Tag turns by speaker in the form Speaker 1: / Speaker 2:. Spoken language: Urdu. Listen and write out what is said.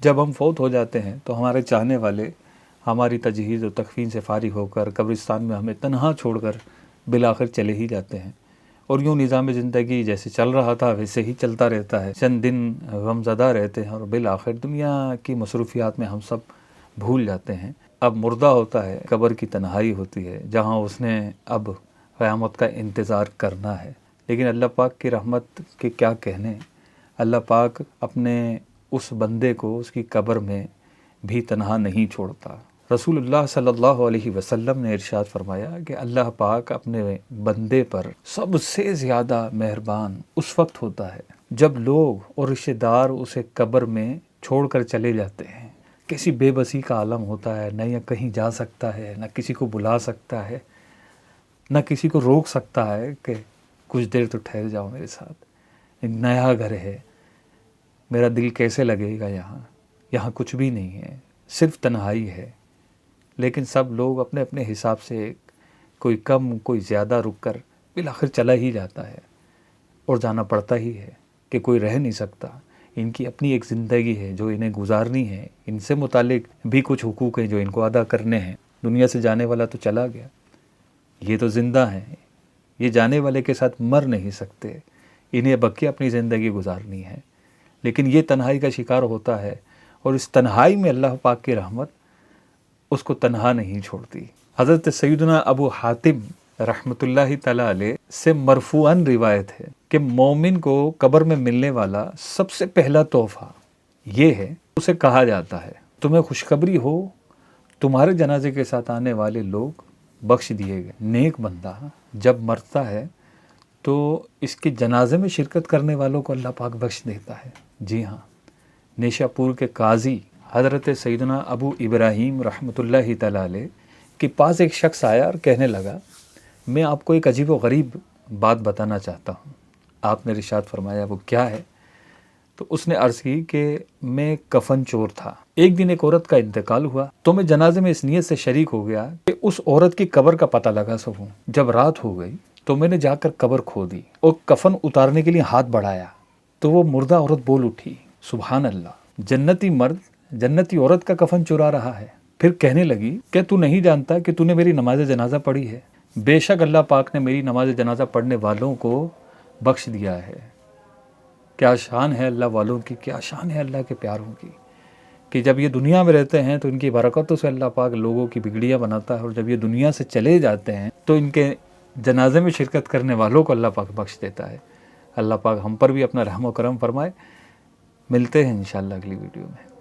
Speaker 1: جب ہم فوت ہو جاتے ہیں تو ہمارے چاہنے والے ہماری تجہیز و تکفین سے فارغ ہو کر قبرستان میں ہمیں تنہا چھوڑ کر بالآخر چلے ہی جاتے ہیں، اور یوں نظام زندگی جیسے چل رہا تھا ویسے ہی چلتا رہتا ہے۔ چند دن غم زدہ رہتے ہیں اور بالآخر دنیا کی مصروفیات میں ہم سب بھول جاتے ہیں۔ اب مردہ ہوتا ہے، قبر کی تنہائی ہوتی ہے جہاں اس نے اب قیامت کا انتظار کرنا ہے۔ لیکن اللہ پاک کی رحمت کے کیا کہنے، اللہ پاک اپنے اس بندے کو اس کی قبر میں بھی تنہا نہیں چھوڑتا۔ رسول اللہ صلی اللہ علیہ وسلم نے ارشاد فرمایا کہ اللہ پاک اپنے بندے پر سب سے زیادہ مہربان اس وقت ہوتا ہے جب لوگ اور رشتہ دار اسے قبر میں چھوڑ کر چلے جاتے ہیں۔ کسی بے بسی کا عالم ہوتا ہے، نہ یہ کہیں جا سکتا ہے، نہ کسی کو بلا سکتا ہے، نہ کسی کو روک سکتا ہے کہ کچھ دیر تو ٹھہر جاؤ میرے ساتھ، ایک نیا گھر ہے، میرا دل کیسے لگے گا یہاں کچھ بھی نہیں ہے، صرف تنہائی ہے۔ لیکن سب لوگ اپنے اپنے حساب سے کوئی کم کوئی زیادہ رک کر بالآخر چلا ہی جاتا ہے، اور جانا پڑتا ہی ہے کہ کوئی رہ نہیں سکتا۔ ان کی اپنی ایک زندگی ہے جو انہیں گزارنی ہے، ان سے متعلق بھی کچھ حقوق ہیں جو ان کو ادا کرنے ہیں۔ دنیا سے جانے والا تو چلا گیا، یہ تو زندہ ہیں، یہ جانے والے کے ساتھ مر نہیں سکتے، انہیں بقیہ اپنی زندگی گزارنی ہے۔ لیکن یہ تنہائی کا شکار ہوتا ہے، اور اس تنہائی میں اللہ پاک کی رحمت اس کو تنہا نہیں چھوڑتی۔ حضرت سیدنا ابو حاتم رحمۃ اللہ تعالی علیہ سے مرفوعاً روایت ہے کہ مومن کو قبر میں ملنے والا سب سے پہلا تحفہ یہ ہے، اسے کہا جاتا ہے تمہیں خوشخبری ہو، تمہارے جنازے کے ساتھ آنے والے لوگ بخش دیے گئے۔ نیک بندہ جب مرتا ہے تو اس کے جنازے میں شرکت کرنے والوں کو اللہ پاک بخش دیتا ہے۔ جی ہاں، نیشا پور کے قاضی حضرت سیدنا ابو ابراہیم رحمۃ اللہ تعالی علیہ کے پاس ایک شخص آیا اور کہنے لگا میں آپ کو ایک عجیب و غریب بات بتانا چاہتا ہوں۔ آپ نے ارشاد فرمایا وہ کیا ہے؟ تو اس نے عرض کی کہ میں کفن چور تھا، ایک دن ایک عورت کا انتقال ہوا تو میں جنازے میں اس نیت سے شریک ہو گیا کہ اس عورت کی قبر کا پتہ لگا سکوں۔ جب رات ہو گئی تو میں نے جا کر قبر کھودی اور کفن اتارنے کے لیے ہاتھ بڑھایا تو وہ مردہ عورت بول اٹھی سبحان اللہ، جنتی مرد جنتی عورت کا کفن چرا رہا ہے۔ پھر کہنے لگی کہ تو نہیں جانتا کہ تو نے میری نماز جنازہ پڑھی ہے؟ بے شک اللہ پاک نے میری نماز جنازہ پڑھنے والوں کو بخش دیا ہے۔ کیا شان ہے اللہ والوں کی، کیا شان ہے اللہ کے پیاروں کی، کہ جب یہ دنیا میں رہتے ہیں تو ان کی برکتوں سے اللہ پاک لوگوں کی بگڑیاں بناتا ہے، اور جب یہ دنیا سے چلے جاتے ہیں تو ان کے جنازے میں شرکت کرنے والوں کو اللہ پاک بخش دیتا ہے۔ اللہ پاک ہم پر بھی اپنا رحم و کرم فرمائے۔ ملتے ہیں انشاءاللہ اگلی ویڈیو میں۔